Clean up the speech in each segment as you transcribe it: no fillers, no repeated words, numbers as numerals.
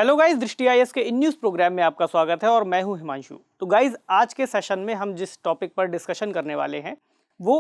Hello guys, दृष्टि IAS के in news programme में आपका स्वागत है और मैं हूं हिमांशु। तो गाइस, आज के सेशन में हम जिस टॉपिक पर डिस्कशन करने वाले हैं वो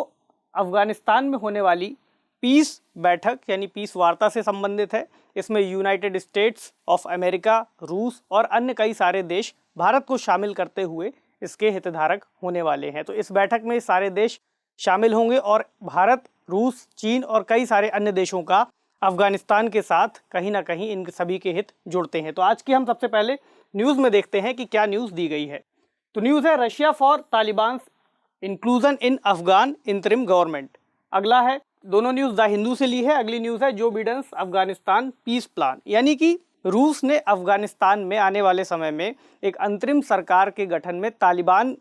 अफगानिस्तान में होने वाली पीस बैठक यानी पीस वार्ता से संबंधित है। इसमें यूनाइटेड स्टेट्स ऑफ अमेरिका, रूस और अन्य कई सारे देश भारत को शामिल करते हुए इसके हितधारक होने वाले हैं। तो इस बैठक में सारे देश शामिल होंगे और भारत, रूस, चीन और कई सारे अन्य देशों का अफगानिस्तान के साथ कहीं ना कहीं इन सभी के हित जुड़ते हैं। तो आज की हम सबसे पहले न्यूज़ में देखते हैं कि क्या न्यूज़ दी गई है। तो न्यूज़ है Russia for Taliban inclusion in Afghan interim government. अगला है, दोनों न्यूज़ द हिंदू से ली है। अगली न्यूज़ है जो बिडेन्स अफगानिस्तान पीस प्लान, यानी कि रूस ने अफगानिस्तान में आने वाले समय में एक अंतरिम सरकार के गठन में तालिबान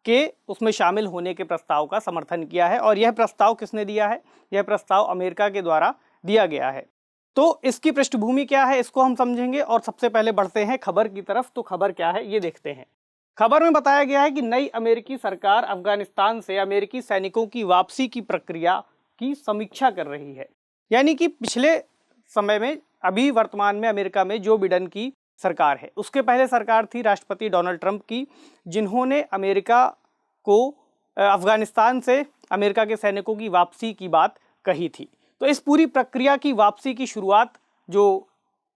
के उसमें शामिल होने के प्रस्ताव का समर्थन किया है। और यह प्रस्ताव किसने दिया है? यह प्रस्ताव अमेरिका के द्वारा दिया गया है। तो इसकी पृष्ठभूमि क्या है, इसको हम समझेंगे। और सबसे पहले बढ़ते हैं खबर की तरफ। तो खबर क्या है ये देखते हैं। खबर में बताया गया है कि नई अमेरिकी सरकार अफगानिस्तान से अमेरिकी सैनिकों की वापसी की प्रक्रिया की समीक्षा कर रही है। यानी कि पिछले समय में, अभी वर्तमान में अमेरिका में जो बिडेन की सरकार है, उसके पहले सरकार थी राष्ट्रपति डोनाल्ड ट्रंप की, जिन्होंने अमेरिका को अफगानिस्तान से अमेरिका के सैनिकों की वापसी की बात कही थी। तो इस पूरी प्रक्रिया की वापसी की शुरुआत जो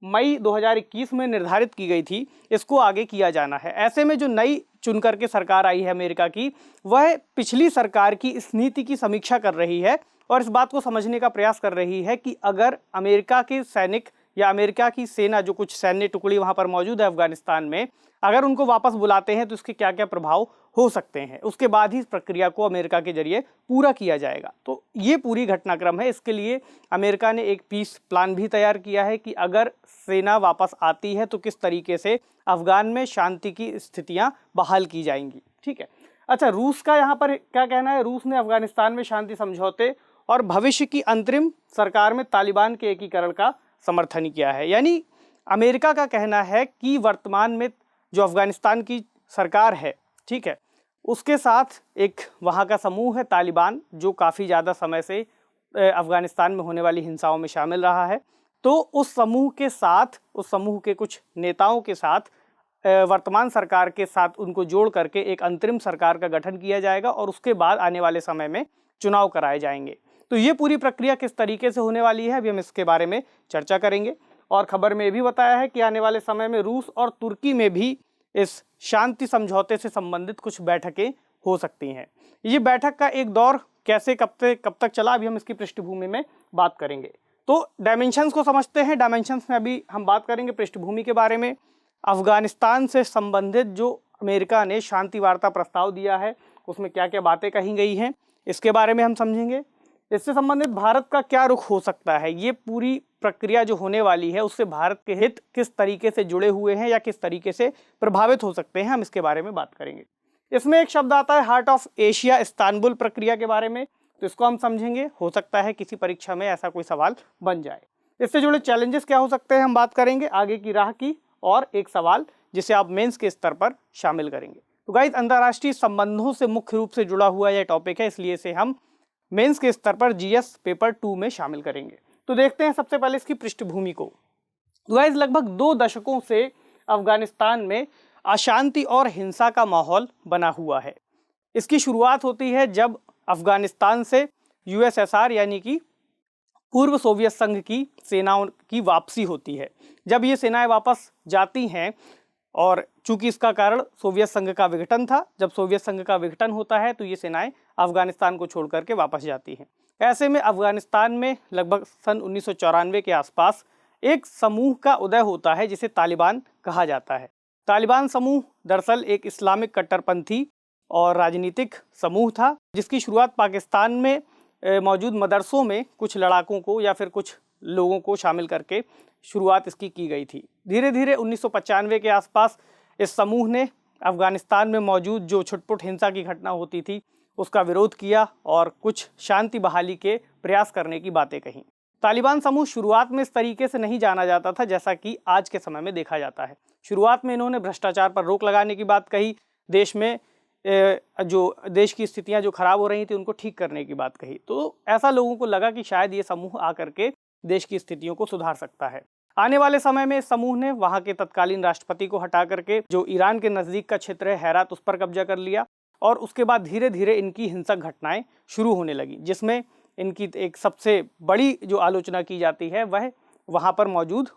मई 2021 में निर्धारित की गई थी, इसको आगे किया जाना है। ऐसे में जो नई चुनकर के सरकार आई है अमेरिका की, वह पिछली सरकार की इस नीति की समीक्षा कर रही है और इस बात को समझने का प्रयास कर रही है कि अगर अमेरिका के सैनिक या अमेरिका की सेना, जो कुछ सैन्य टुकड़ी वहाँ पर मौजूद है अफगानिस्तान में, अगर उनको वापस बुलाते हैं तो इसके क्या क्या प्रभाव हो सकते हैं। उसके बाद ही इस प्रक्रिया को अमेरिका के जरिए पूरा किया जाएगा। तो ये पूरी घटनाक्रम है। इसके लिए अमेरिका ने एक पीस प्लान भी तैयार किया है कि अगर सेना वापस आती है तो किस तरीके से अफगान में शांति की स्थितियाँ बहाल की जाएंगी। ठीक है। अच्छा, रूस का यहाँ पर क्या कहना है? रूस ने अफगानिस्तान में शांति समझौते और भविष्य की अंतरिम सरकार में तालिबान के एकीकरण का समर्थन किया है। यानी अमेरिका का कहना है कि वर्तमान में जो अफगानिस्तान की सरकार है, ठीक है, उसके साथ एक वहाँ का समूह है तालिबान, जो काफ़ी ज़्यादा समय से अफगानिस्तान में होने वाली हिंसाओं में शामिल रहा है। तो उस समूह के साथ, उस समूह के कुछ नेताओं के साथ वर्तमान सरकार के साथ उनको जोड़ करके एक अंतरिम सरकार का गठन किया जाएगा और उसके बाद आने वाले समय में चुनाव कराए जाएंगे। तो ये पूरी प्रक्रिया किस तरीके से होने वाली है, अभी हम इसके बारे में चर्चा करेंगे। और खबर में भी बताया है कि आने वाले समय में रूस और तुर्की में भी इस शांति समझौते से संबंधित कुछ बैठकें हो सकती हैं। ये बैठक का एक दौर कैसे, कब तक चला, अभी हम इसकी पृष्ठभूमि में बात करेंगे। तो डायमेंशंस को समझते हैं। डायमेंशंस में अभी हम बात करेंगे पृष्ठभूमि के बारे में। अफगानिस्तान से संबंधित जो अमेरिका ने शांति वार्ता प्रस्ताव दिया है, उसमें क्या क्या बातें कही गई हैं, इसके बारे में हम समझेंगे। इससे संबंधित भारत का क्या रुख हो सकता है, ये पूरी प्रक्रिया जो होने वाली है उससे भारत के हित किस तरीके से जुड़े हुए हैं या किस तरीके से प्रभावित हो सकते हैं, हम इसके बारे में बात करेंगे। इसमें एक शब्द आता है हार्ट ऑफ एशिया इस्तांबुल प्रक्रिया के बारे में, तो इसको हम समझेंगे। हो सकता है किसी परीक्षा में ऐसा कोई सवाल बन जाए। इससे जुड़े चैलेंजेस क्या हो सकते हैं हम बात करेंगे, आगे की राह की, और एक सवाल जिसे आप मेंस के स्तर पर शामिल करेंगे। तो गाइस, अंतर्राष्ट्रीय संबंधों से मुख्य रूप से जुड़ा हुआ यह टॉपिक है, इसलिए इसे हम मेंस के स्तर पर जीएस पेपर 2 में शामिल करेंगे। तो देखते हैं सबसे पहले इसकी पृष्ठभूमि को। तो गाइस, लगभग 2 दशकों से अफगानिस्तान में अशांति और हिंसा का माहौल बना हुआ है। इसकी शुरुआत होती है जब अफगानिस्तान से यूएसएसआर यानी कि पूर्व सोवियत संघ की सेनाओं की वापसी होती है। जब ये सेनाएं वापस जाती हैं, और चूंकि इसका कारण सोवियत संघ का विघटन था, जब सोवियत संघ का विघटन होता है तो ये सेनाएं अफगानिस्तान को छोड़ करके वापस जाती हैं। ऐसे में अफगानिस्तान में लगभग सन 1994 के आसपास एक समूह का उदय होता है जिसे तालिबान कहा जाता है। तालिबान समूह दरअसल एक इस्लामिक कट्टरपंथी और राजनीतिक समूह था, जिसकी शुरुआत पाकिस्तान में मौजूद मदरसों में कुछ लड़ाकों को या फिर कुछ लोगों को शामिल करके शुरुआत इसकी की गई थी। धीरे धीरे 1995 के आसपास इस समूह ने अफगानिस्तान में मौजूद जो छुटपुट हिंसा की घटना होती थी उसका विरोध किया और कुछ शांति बहाली के प्रयास करने की बातें कहीं। तालिबान समूह शुरुआत में इस तरीके से नहीं जाना जाता था जैसा कि आज के समय में देखा जाता है। शुरुआत में इन्होंने भ्रष्टाचार पर रोक लगाने की बात कही, देश में जो देश की स्थितियां जो खराब हो रही थी उनको ठीक करने की बात कही। तो ऐसा लोगों को लगा कि शायद ये समूह आकर के देश की स्थितियों को सुधार सकता है। आने वाले समय में इस समूह ने वहां के तत्कालीन राष्ट्रपति को हटा करके जो ईरान के नज़दीक का क्षेत्र है हेरात, उस पर कब्जा कर लिया और उसके बाद धीरे धीरे इनकी हिंसक घटनाएं शुरू होने लगी, जिसमें इनकी एक सबसे बड़ी जो आलोचना की जाती है वह वहाँ पर मौजूद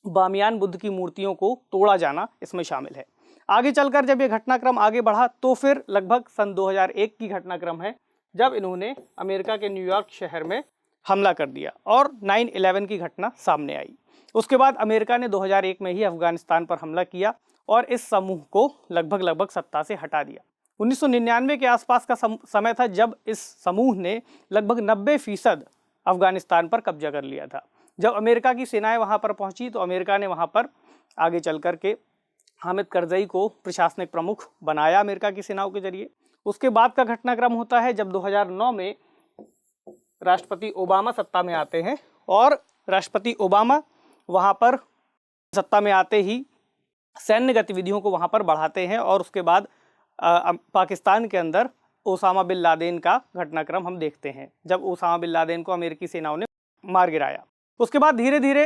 बामियान बुद्ध की मूर्तियों को तोड़ा जाना इसमें शामिल है। आगे चलकर जब ये घटनाक्रम आगे बढ़ा तो फिर लगभग सन 2001 की घटनाक्रम है, जब इन्होंने अमेरिका के न्यूयॉर्क शहर में हमला कर दिया और 9/11 की घटना सामने आई। उसके बाद अमेरिका ने 2001 में ही अफगानिस्तान पर हमला किया और इस समूह को लगभग सत्ता से हटा दिया। 1999 के आसपास का समय था जब इस समूह ने लगभग 90% अफगानिस्तान पर कब्जा कर लिया था। जब अमेरिका की सेनाएं वहां पर पहुंची तो अमेरिका ने वहां पर आगे चल कर के हामिद करजई को प्रशासनिक प्रमुख बनाया अमेरिका की सेनाओं के जरिए। उसके बाद का घटनाक्रम होता है जब 2009 में राष्ट्रपति ओबामा सत्ता में आते हैं और राष्ट्रपति ओबामा वहां पर सत्ता में आते ही सैन्य गतिविधियों को वहां पर बढ़ाते हैं और उसके बाद पाकिस्तान के अंदर ओसामा बिन लादेन का घटनाक्रम हम देखते हैं, जब ओसामा बिन लादेन को अमेरिकी सेनाओं ने मार गिराया। उसके बाद धीरे धीरे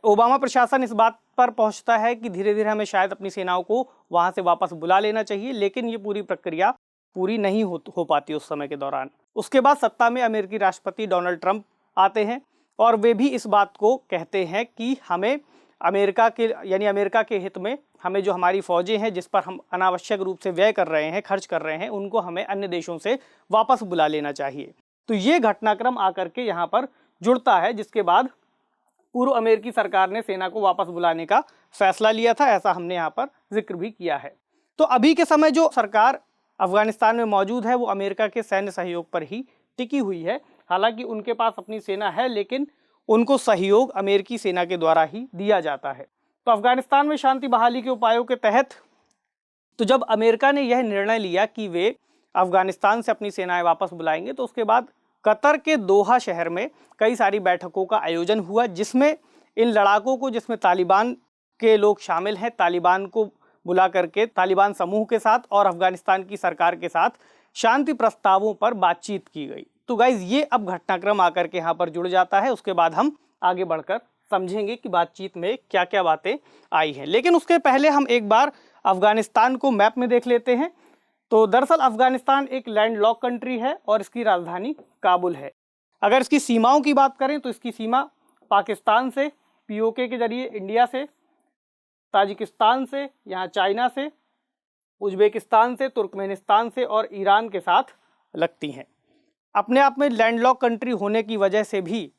ओबामा प्रशासन इस बात पर पहुंचता है कि धीरे धीरे हमें शायद अपनी सेनाओं को वहां से वापस बुला लेना चाहिए, लेकिन ये पूरी प्रक्रिया पूरी नहीं हो पाती उस समय के दौरान। उसके बाद सत्ता में अमेरिकी राष्ट्रपति डोनाल्ड ट्रंप आते हैं और वे भी इस बात को कहते हैं कि हमें अमेरिका के हित में हमें जो हमारी फौजें हैं जिस पर हम अनावश्यक रूप से व्यय कर रहे हैं, खर्च कर रहे हैं, उनको हमें अन्य देशों से वापस बुला लेना चाहिए। तो ये घटनाक्रम आकर के यहाँ पर जुड़ता है, जिसके बाद पूर्व अमेरिकी सरकार ने सेना को वापस बुलाने का फैसला लिया था, ऐसा हमने यहाँ पर जिक्र भी किया है। तो अभी के समय जो सरकार अफगानिस्तान में मौजूद है वो अमेरिका के सैन्य सहयोग पर ही टिकी हुई है। हालांकि उनके पास अपनी सेना है, लेकिन उनको सहयोग अमेरिकी सेना के द्वारा ही दिया जाता है। तो अफगानिस्तान में शांति बहाली के उपायों के तहत तो जब अमेरिका ने यह निर्णय लिया कि वे अफगानिस्तान से अपनी सेनाएं वापस बुलाएंगे, तो उसके बाद कतर के दोहा शहर में कई सारी बैठकों का आयोजन हुआ, जिसमें इन लड़ाकों को, जिसमें तालिबान के लोग शामिल हैं, तालिबान को बुला करके तालिबान समूह के साथ और अफगानिस्तान की सरकार के साथ शांति प्रस्तावों पर बातचीत की गई। तो गाइज ये अब घटनाक्रम आकर के यहाँ पर जुड़ जाता है। उसके बाद हम आगे बढ़कर समझेंगे कि बातचीत में क्या क्या बातें आई हैं, लेकिन उसके पहले हम एक बार अफगानिस्तान को मैप में देख लेते हैं। तो दरअसल अफगानिस्तान एक लैंडलॉक कंट्री है और इसकी राजधानी काबुल है। अगर इसकी सीमाओं की बात करें तो इसकी सीमा पाकिस्तान से, पीओके के जरिए इंडिया से, ताजिकिस्तान से, यहाँ चाइना से, उज्बेकिस्तान से, तुर्कमेनिस्तान से और ईरान के साथ लगती हैं। अपने आप में लैंडलॉक कंट्री होने की वजह से भी,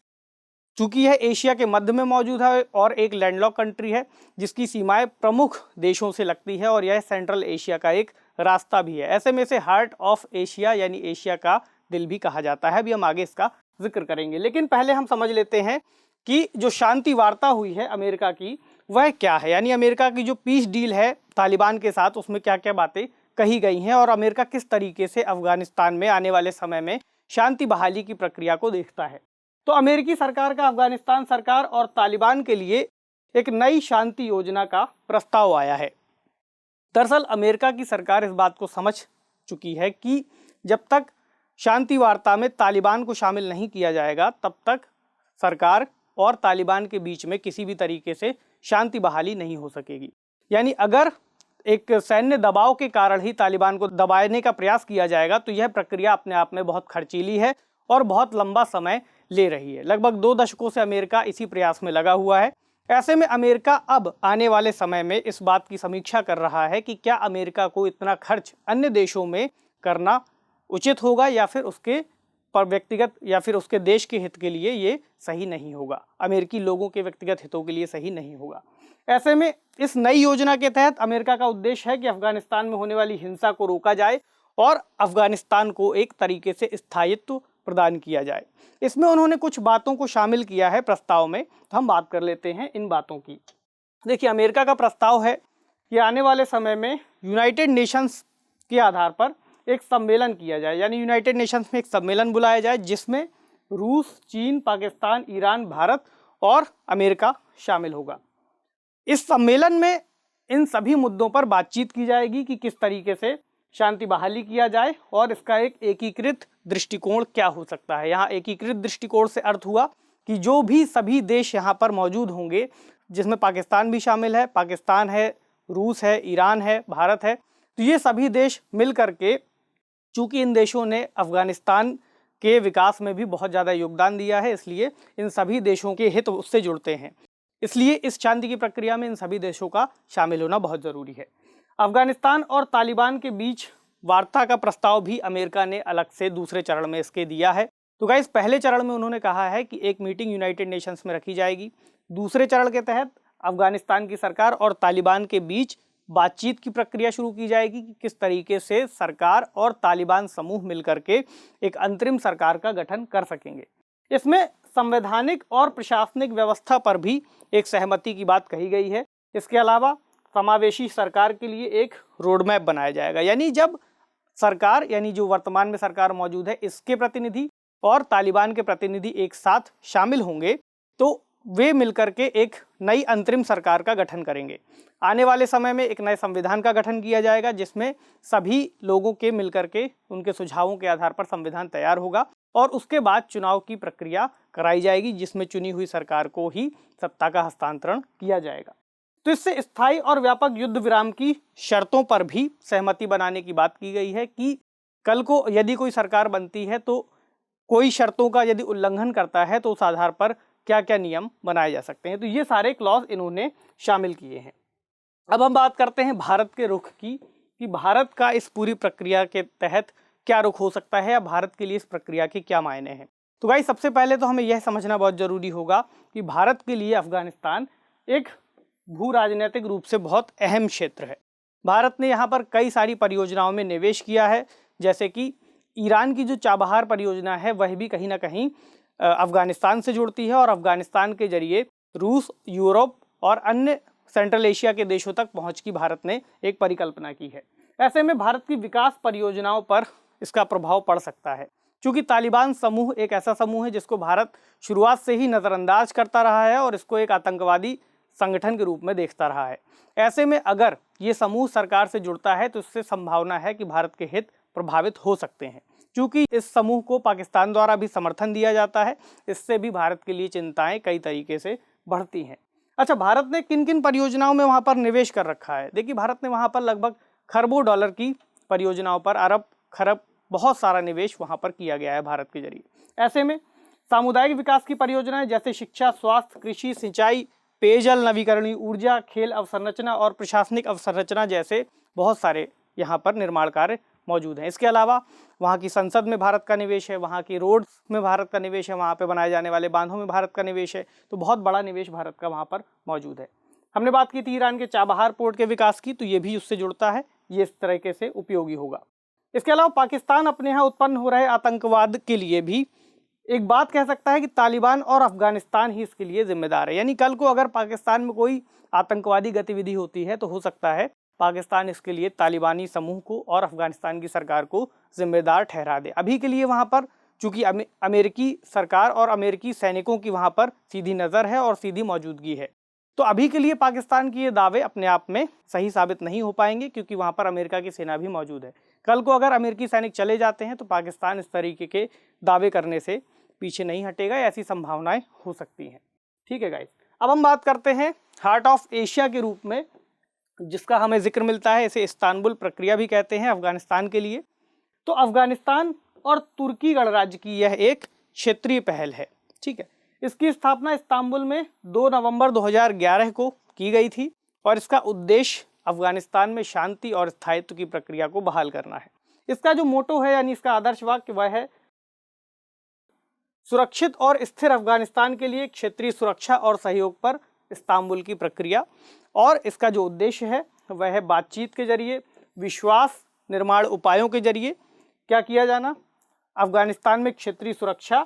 चूँकि यह एशिया के मध्य में मौजूद है और एक लैंडलॉक कंट्री है जिसकी सीमाएं प्रमुख देशों से लगती है और यह सेंट्रल एशिया का एक रास्ता भी है। ऐसे में इसे हार्ट ऑफ एशिया यानी एशिया का दिल भी कहा जाता है। अभी हम आगे इसका जिक्र करेंगे, लेकिन पहले हम समझ लेते हैं कि जो शांति वार्ता हुई है अमेरिका की वह क्या है, यानी अमेरिका की जो पीस डील है तालिबान के साथ, उसमें क्या क्या बातें कही गई हैं और अमेरिका किस तरीके से अफगानिस्तान में आने वाले समय में शांति बहाली की प्रक्रिया को देखता है। तो अमेरिकी सरकार का अफगानिस्तान सरकार और तालिबान के लिए एक नई शांति योजना का प्रस्ताव आया है। दरअसल अमेरिका की सरकार इस बात को समझ चुकी है कि जब तक शांति वार्ता में तालिबान को शामिल नहीं किया जाएगा तब तक सरकार और तालिबान के बीच में किसी भी तरीके से शांति बहाली नहीं हो सकेगी। यानी अगर एक सैन्य दबाव के कारण ही तालिबान को दबाने का प्रयास किया जाएगा तो यह प्रक्रिया अपने आप में बहुत खर्चीली है और बहुत लंबा समय ले रही है। लगभग 2 दशकों से अमेरिका इसी प्रयास में लगा हुआ है। ऐसे में अमेरिका अब आने वाले समय में इस बात की समीक्षा कर रहा है कि क्या अमेरिका को इतना खर्च अन्य देशों में करना उचित होगा या फिर उसके पर व्यक्तिगत या फिर उसके देश के हित के लिए ये सही नहीं होगा, अमेरिकी लोगों के व्यक्तिगत हितों के लिए सही नहीं होगा। ऐसे में इस नई योजना के तहत अमेरिका का उद्देश्य है कि अफगानिस्तान में होने वाली हिंसा को रोका जाए और अफगानिस्तान को एक तरीके से स्थायित्व प्रदान किया जाए। इसमें उन्होंने कुछ बातों को शामिल किया है प्रस्ताव में, तो हम बात कर लेते हैं इन बातों की। देखिए, अमेरिका का प्रस्ताव है कि आने वाले समय में यूनाइटेड नेशंस के आधार पर एक सम्मेलन किया जाए, यानी यूनाइटेड नेशंस में एक सम्मेलन बुलाया जाए जिसमें रूस, चीन, पाकिस्तान, ईरान, भारत और अमेरिका शामिल होगा। इस सम्मेलन में इन सभी मुद्दों पर बातचीत की जाएगी कि किस तरीके से शांति बहाली किया जाए और इसका एक एकीकृत दृष्टिकोण क्या हो सकता है। यहाँ एकीकृत दृष्टिकोण से अर्थ हुआ कि जो भी सभी देश यहाँ पर मौजूद होंगे, जिसमें पाकिस्तान भी शामिल है, पाकिस्तान है, रूस है, ईरान है, भारत है, तो ये सभी देश मिल करके, चूँकि इन देशों ने अफ़गानिस्तान के विकास में भी बहुत ज़्यादा योगदान दिया है, इसलिए इन सभी देशों के हित उससे जुड़ते हैं। इसलिए इस शांति की प्रक्रिया में इन सभी देशों का शामिल होना बहुत ज़रूरी है। अफ़गानिस्तान और तालिबान के बीच वार्ता का प्रस्ताव भी अमेरिका ने अलग से दूसरे चरण में इसके दिया है। तो गाइस, पहले चरण में उन्होंने कहा है कि एक मीटिंग यूनाइटेड नेशंस में रखी जाएगी। दूसरे चरण के तहत अफ़गानिस्तान की सरकार और तालिबान के बीच बातचीत की प्रक्रिया शुरू की जाएगी कि किस तरीके से सरकार और तालिबान समूह मिलकर के एक अंतरिम सरकार का गठन कर सकेंगे। इसमें संवैधानिक और प्रशासनिक व्यवस्था पर भी एक सहमति की बात कही गई है। इसके अलावा समावेशी सरकार के लिए एक रोड मैप बनाया जाएगा, यानी जब सरकार, यानी जो वर्तमान में सरकार मौजूद है, इसके प्रतिनिधि और तालिबान के प्रतिनिधि एक साथ शामिल होंगे तो वे मिलकर के एक नई अंतरिम सरकार का गठन करेंगे। आने वाले समय में एक नए संविधान का गठन किया जाएगा, जिसमें सभी लोगों के मिलकर के उनके सुझावों के आधार पर संविधान तैयार होगा और उसके बाद चुनाव की प्रक्रिया कराई जाएगी, जिसमें चुनी हुई सरकार को ही सत्ता का हस्तांतरण किया जाएगा। तो इससे स्थायी और व्यापक युद्ध विराम की शर्तों पर भी सहमति बनाने की बात की गई है कि कल को यदि कोई सरकार बनती है तो कोई शर्तों का यदि उल्लंघन करता है तो उस आधार पर क्या क्या नियम बनाए जा सकते हैं। तो ये सारे क्लॉज इन्होंने शामिल किए हैं। अब हम बात करते हैं भारत के रुख की, कि भारत का इस पूरी प्रक्रिया के तहत क्या रुख हो सकता है या भारत के लिए इस प्रक्रिया के क्या मायने हैं। तो गाइस, सबसे पहले तो हमें यह समझना बहुत ज़रूरी होगा कि भारत के लिए अफ़गानिस्तान एक भू राजनीतिक रूप से बहुत अहम क्षेत्र है। भारत ने यहाँ पर कई सारी परियोजनाओं में निवेश किया है, जैसे कि ईरान की जो चाबहार परियोजना है वह भी कहीं ना कहीं अफ़गानिस्तान से जुड़ती है और अफ़गानिस्तान के जरिए रूस, यूरोप और अन्य सेंट्रल एशिया के देशों तक पहुँच की भारत ने एक परिकल्पना की है। ऐसे में भारत की विकास परियोजनाओं पर इसका प्रभाव पड़ सकता है, क्योंकि तालिबान समूह एक ऐसा समूह है जिसको भारत शुरुआत से ही नज़रअंदाज करता रहा है और इसको एक आतंकवादी संगठन के रूप में देखता रहा है। ऐसे में अगर ये समूह सरकार से जुड़ता है तो इससे संभावना है कि भारत के हित प्रभावित हो सकते हैं, क्योंकि इस समूह को पाकिस्तान द्वारा भी समर्थन दिया जाता है। इससे भी भारत के लिए चिंताएं कई तरीके से बढ़ती हैं। अच्छा, भारत ने किन किन परियोजनाओं में वहाँ पर निवेश कर रखा है? देखिए, भारत ने वहाँ पर लगभग खरबों डॉलर की परियोजनाओं पर, अरब खरब बहुत सारा निवेश वहाँ पर किया गया है भारत के जरिए। ऐसे में सामुदायिक विकास की परियोजनाएं जैसे शिक्षा, स्वास्थ्य, कृषि, सिंचाई, पेयजल, नवीकरणीय ऊर्जा, खेल अवसंरचना और प्रशासनिक अवसंरचना जैसे बहुत सारे यहाँ पर निर्माण कार्य मौजूद हैं। इसके अलावा वहाँ की संसद में भारत का निवेश है, वहाँ की रोड्स में भारत का निवेश है, वहाँ पे बनाए जाने वाले बांधों में भारत का निवेश है। तो बहुत बड़ा निवेश भारत का वहाँ पर मौजूद है। हमने बात की थी ईरान के चाबहार पोर्ट के विकास की, तो ये भी उससे जुड़ता है, ये इस तरीके से उपयोगी होगा। इसके अलावा पाकिस्तान अपने यहाँ उत्पन्न हो रहे आतंकवाद के लिए भी एक बात कह सकता है कि तालिबान और अफ़गानिस्तान ही इसके लिए जिम्मेदार है। यानी कल को अगर पाकिस्तान में कोई आतंकवादी गतिविधि होती है तो हो सकता है पाकिस्तान इसके लिए तालिबानी समूह को और अफ़गानिस्तान की सरकार को जिम्मेदार ठहरा दे। अभी के लिए वहाँ पर चूँकि अमेरिकी सरकार और अमेरिकी सैनिकों की वहाँ पर सीधी नज़र है और सीधी मौजूदगी है, तो अभी के लिए पाकिस्तान की ये दावे अपने आप में सही साबित नहीं हो पाएंगे, क्योंकि वहाँ पर अमेरिका की सेना भी मौजूद है। कल को अगर अमेरिकी सैनिक चले जाते हैं तो पाकिस्तान इस तरीके के दावे करने से पीछे नहीं हटेगा, ऐसी संभावनाएं हो सकती हैं। ठीक है गाइस, अब हम बात करते हैं हार्ट ऑफ एशिया के रूप में जिसका हमें जिक्र मिलता है, इसे इस्तांबुल प्रक्रिया भी कहते हैं अफ़गानिस्तान के लिए। तो अफ़गानिस्तान और तुर्की गणराज्य की यह एक क्षेत्रीय पहल है। ठीक है, इसकी स्थापना इस्तांबुल में 2 नवंबर 2011 को की गई थी और इसका उद्देश्य अफ़गानिस्तान में शांति और स्थायित्व की प्रक्रिया को बहाल करना है। इसका जो मोटो है, यानी इसका आदर्श वाक्य, वह है सुरक्षित और स्थिर अफ़गानिस्तान के लिए क्षेत्रीय सुरक्षा और सहयोग पर इस्तांबुल की प्रक्रिया। और इसका जो उद्देश्य है वह है बातचीत के जरिए, विश्वास निर्माण उपायों के जरिए क्या किया जाना, अफ़गानिस्तान में क्षेत्रीय सुरक्षा,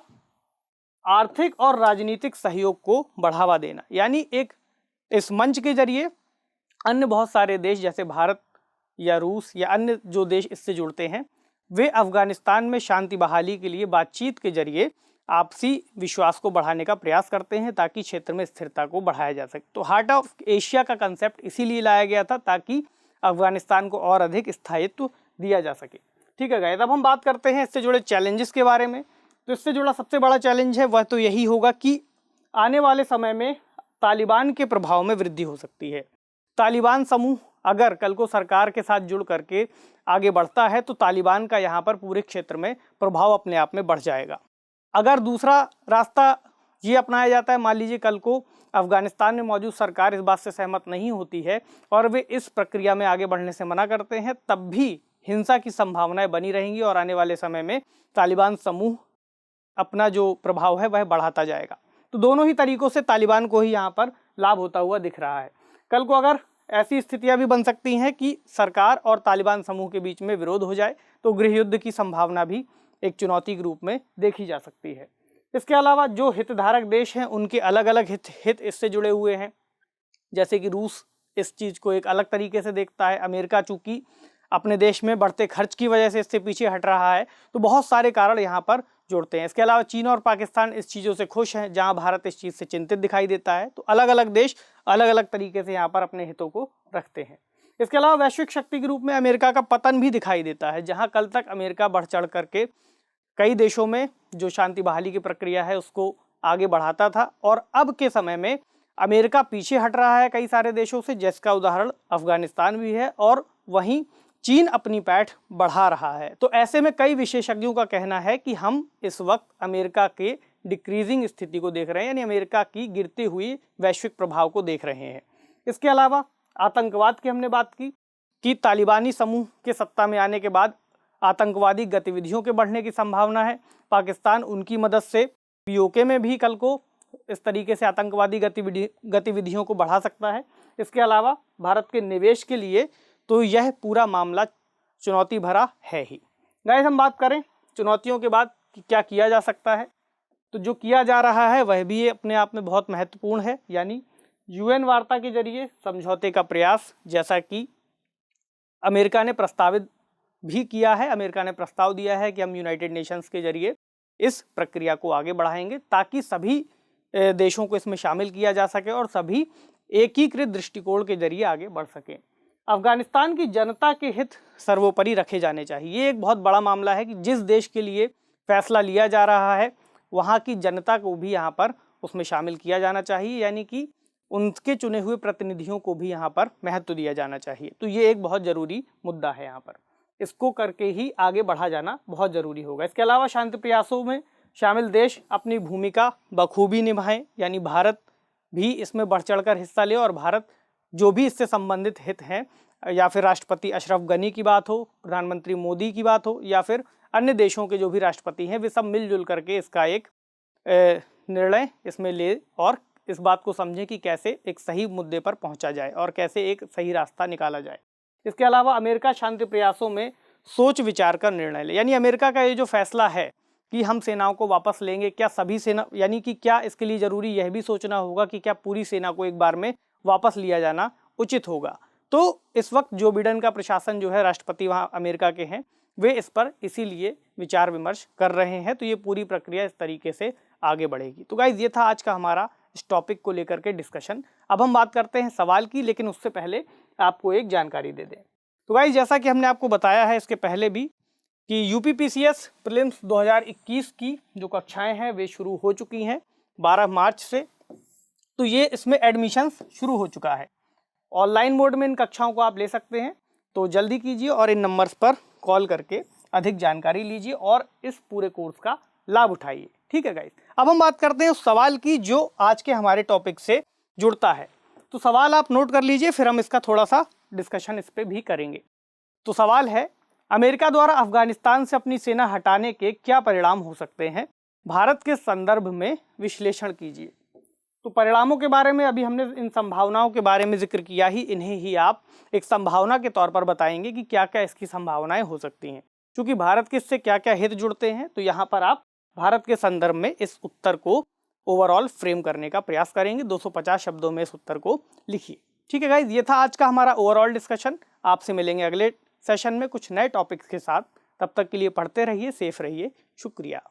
आर्थिक और राजनीतिक सहयोग को बढ़ावा देना। यानी एक इस मंच के जरिए अन्य बहुत सारे देश जैसे भारत या रूस या अन्य जो देश इससे जुड़ते हैं, वे अफ़गानिस्तान में शांति बहाली के लिए बातचीत के जरिए आपसी विश्वास को बढ़ाने का प्रयास करते हैं ताकि क्षेत्र में स्थिरता को बढ़ाया जा सके। तो हार्ट ऑफ एशिया का कंसेप्ट इसीलिए लाया गया था ताकि अफ़गानिस्तान को और अधिक स्थायित्व दिया जा सके। ठीक है गाइस, अब हम बात करते हैं इससे जुड़े चैलेंजेस के बारे में। तो इससे जुड़ा सबसे बड़ा चैलेंज है वह तो यही होगा कि आने वाले समय में तालिबान के प्रभाव में वृद्धि हो सकती है। तालिबान समूह अगर कल को सरकार के साथ जुड़ करके आगे बढ़ता है तो तालिबान का यहाँ पर पूरे क्षेत्र में प्रभाव अपने आप में बढ़ जाएगा। अगर दूसरा रास्ता ये अपनाया जाता है, मान लीजिए कल को अफगानिस्तान में मौजूद सरकार इस बात से सहमत नहीं होती है और वे इस प्रक्रिया में आगे बढ़ने से मना करते हैं, तब भी हिंसा की संभावनाएं बनी रहेंगी और आने वाले समय में तालिबान समूह अपना जो प्रभाव है वह बढ़ाता जाएगा। तो दोनों ही तरीकों से तालिबान को ही यहाँ पर लाभ होता हुआ दिख रहा है। कल को अगर ऐसी स्थितियां भी बन सकती हैं कि सरकार और तालिबान समूह के बीच में विरोध हो जाए तो गृह युद्ध की संभावना भी एक चुनौती के रूप में देखी जा सकती है। इसके अलावा जो हितधारक देश हैं उनके अलग अलग हित इससे जुड़े हुए हैं। जैसे कि रूस इस चीज़ को एक अलग तरीके से देखता है, अमेरिका चूंकि अपने देश में बढ़ते खर्च की वजह से इससे पीछे हट रहा है, तो बहुत सारे कारण यहाँ पर जोड़ते हैं। इसके अलावा चीन और पाकिस्तान इस चीज़ों से खुश हैं, जहाँ भारत इस चीज़ से चिंतित दिखाई देता है। तो अलग अलग देश अलग अलग तरीके से यहाँ पर अपने हितों को रखते हैं। इसके अलावा वैश्विक शक्ति के रूप में अमेरिका का पतन भी दिखाई देता है, जहाँ कल तक अमेरिका बढ़ चढ़ करके कई देशों में जो शांति बहाली की प्रक्रिया है उसको आगे बढ़ाता था, और अब के समय में अमेरिका पीछे हट रहा है कई सारे देशों से, जिसका उदाहरण अफगानिस्तान भी है, और वहीं चीन अपनी पैठ बढ़ा रहा है। तो ऐसे में कई विशेषज्ञों का कहना है कि हम इस वक्त अमेरिका के डिक्रीजिंग स्थिति को देख रहे हैं, यानी अमेरिका की गिरती हुई वैश्विक प्रभाव को देख रहे हैं। इसके अलावा आतंकवाद की हमने बात की कि तालिबानी समूह के सत्ता में आने के बाद आतंकवादी गतिविधियों के बढ़ने की संभावना है। पाकिस्तान उनकी मदद से पीओके में भी कल को इस तरीके से आतंकवादी गतिविधियों को बढ़ा सकता है। इसके अलावा भारत के निवेश के लिए तो यह पूरा मामला चुनौती भरा है ही। गाइस, हम बात करें चुनौतियों के बाद कि क्या किया जा सकता है, तो जो किया जा रहा है वह भी अपने आप में बहुत महत्वपूर्ण है, यानी यूएन वार्ता के जरिए समझौते का प्रयास, जैसा कि अमेरिका ने प्रस्तावित भी किया है। अमेरिका ने प्रस्ताव दिया है कि हम यूनाइटेड नेशंस के जरिए इस प्रक्रिया को आगे बढ़ाएंगे ताकि सभी देशों को इसमें शामिल किया जा सके और सभी एकीकृत दृष्टिकोण के जरिए आगे बढ़ सकें। अफगानिस्तान की जनता के हित सर्वोपरि रखे जाने चाहिए। ये एक बहुत बड़ा मामला है कि जिस देश के लिए फैसला लिया जा रहा है वहाँ की जनता को भी यहाँ पर उसमें शामिल किया जाना चाहिए, यानी कि उनके चुने हुए प्रतिनिधियों को भी यहाँ पर महत्व दिया जाना चाहिए। तो ये एक बहुत ज़रूरी मुद्दा है, यहाँ पर इसको करके ही आगे बढ़ा जाना बहुत ज़रूरी होगा। इसके अलावा शांति प्रयासों में शामिल देश अपनी भूमिका बखूबी निभाएं, यानी भारत भी इसमें बढ़ चढ़कर हिस्सा ले, और भारत जो भी इससे संबंधित हित हैं, या फिर राष्ट्रपति अशरफ गनी की बात हो, प्रधानमंत्री मोदी की बात हो, या फिर अन्य देशों के जो भी राष्ट्रपति हैं, वे सब मिलजुल करके इसका एक निर्णय इसमें ले और इस बात को समझें कि कैसे एक सही मुद्दे पर पहुंचा जाए और कैसे एक सही रास्ता निकाला जाए। इसके अलावा अमेरिका शांति प्रयासों में सोच विचार का निर्णय ले, यानी अमेरिका का ये जो फैसला है कि हम सेनाओं को वापस लेंगे, क्या सभी सेना, यानी कि क्या इसके लिए ज़रूरी यह भी सोचना होगा कि क्या पूरी सेना को एक बार में वापस लिया जाना उचित होगा। तो इस वक्त जो बिडेन का प्रशासन जो है, राष्ट्रपति वहाँ अमेरिका के हैं, वे इस पर इसीलिए विचार विमर्श कर रहे हैं। तो ये पूरी प्रक्रिया इस तरीके से आगे बढ़ेगी। तो गाइज, ये था आज का हमारा इस टॉपिक को लेकर के डिस्कशन। अब हम बात करते हैं सवाल की, लेकिन उससे पहले आपको एक जानकारी दे दें। तो गाइज, जैसा कि हमने आपको बताया है इसके पहले भी कि यूपीपीसीएस प्रीलिम्स 2021 की जो कक्षाएं हैं वे शुरू हो चुकी हैं 12 मार्च से। तो ये इसमें एडमिशन्स शुरू हो चुका है। ऑनलाइन मोड में इन कक्षाओं को आप ले सकते हैं, तो जल्दी कीजिए और इन नंबर्स पर कॉल करके अधिक जानकारी लीजिए और इस पूरे कोर्स का लाभ उठाइए। ठीक है गाइस, अब हम बात करते हैं उस सवाल की जो आज के हमारे टॉपिक से जुड़ता है। तो सवाल आप नोट कर लीजिए, फिर हम इसका थोड़ा सा डिस्कशन इस पर भी करेंगे। तो सवाल है, अमेरिका द्वारा अफगानिस्तान से अपनी सेना हटाने के क्या परिणाम हो सकते हैं, भारत के संदर्भ में विश्लेषण कीजिए। तो परिणामों के बारे में अभी हमने इन संभावनाओं के बारे में जिक्र किया ही, इन्हें ही आप एक संभावना के तौर पर बताएंगे कि क्या क्या इसकी संभावनाएं हो सकती हैं। क्योंकि भारत के इससे क्या क्या हित जुड़ते हैं, तो यहाँ पर आप भारत के संदर्भ में इस उत्तर को ओवरऑल फ्रेम करने का प्रयास करेंगे। 250 शब्दों में इस उत्तर को लिखिए। ठीक है गाइज, ये था आज का हमारा ओवरऑल डिस्कशन। आपसे मिलेंगे अगले सेशन में कुछ नए टॉपिक्स के साथ। तब तक के लिए पढ़ते रहिए, सेफ रहिए। शुक्रिया।